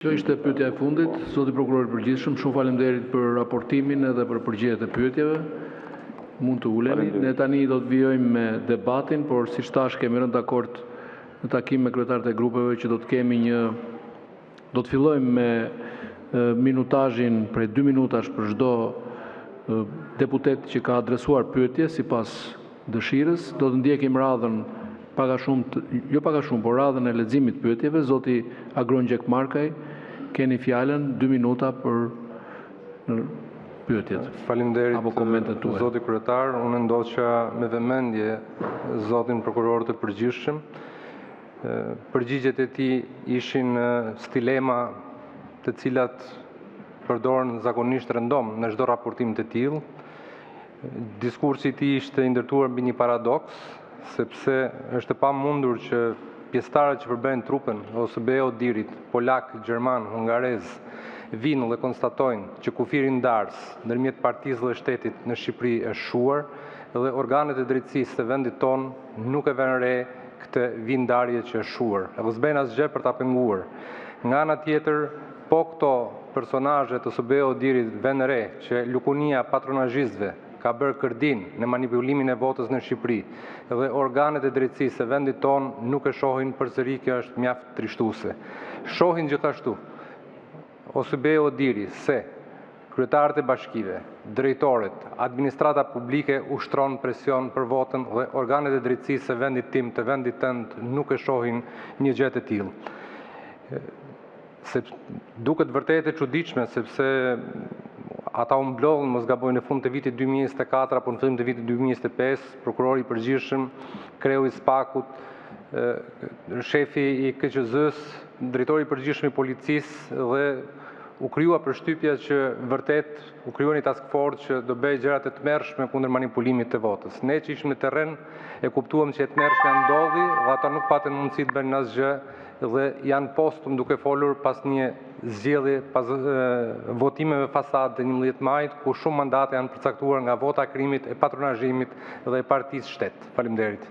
Kjo ishte pyetja e fundit. Zoti prokuror i përgjithshëm, shumë faleminderit për raportimin edhe për përgjigjet e pyetjeve. Mund të uleni. Ne tani do të vijojmë me debatin, por siç thash kemi rënë dakord në takim me kryetarët e grupeve që do të fillojmë me minutazhin prej 2 minutash për çdo deputet që ka adresuar pyetje sipas dëshirës. Do të ndjekim radhën jo pak a shumë, por radhën e leximit të pyetjeve. Zoti Agron Gjekmarkaj, keni fjalën 2 minuta për pyetjet. Faleminderit zoti kryetar, unë ndoqa me vëmendje zotin prokuror të përgjithshëm. Përgjigjet e tij ishin stilema të cilat përdoren zakonisht rëndom në çdo raportim të tillë. Diskursi i tij ishte ndërtuar mbi një paradoks, sepse është e pamundur që pjesëtarët që përbëjnë trupën OSBE Odirit, polak, gjerman, hungarez, vinë dhe konstatojnë që kufiri ndars ndërmjet partisë dhe shtetit në Shqipëri është shuar dhe organet e drejtësisë të vendit tonë nuk e vënë re këtë vindarje që është shuar. Dhe s'bën asgjë për ta penguar. Nga ana tjetër, po këto personazhe të OSBE Odirit vënë re që lukunia patronazhistëve ka bërë kërdin në manipulimin e votës në Shqipëri dhe organet e drejtësisë së vendit tonë nuk e shohin përsëri, kjo është mjaft trishtuese. Shohin gjithashtu OSBE Odiri se kryetarët e bashkive, drejtorët, administrata publike ushtron presion për votën dhe organet e drejtësisë së vendit tim, të vendit tënd, nuk e shohin një gjë të tillë. Duket vërtet e çuditshme sepse ata u mblodhën, mos gaboj, në fund të vitit 2024 apo në fillim të vitit 2025, prokurori i përgjithshëm, kreu i SPAK-ut, shefi i KQZ-s, drejtori i përgjithshëm i policisë dhe u krijua përshtypja që vërtet u krijua një task force që do bëjë gjëra të tmerrshme kundër manipulimit të votës. Ne që ishim në terren e kuptuam që e tmerrshme ndodhi dhe ata nuk patën mundësi të bëjnë asgjë dhe janë postum duke folur pas një zgjedhje, pas votimeve fasad të 11 majit, ku shumë mandate janë përcaktuar nga vota e krimit, e patronazhimit dhe e partisë shtet. Faleminderit.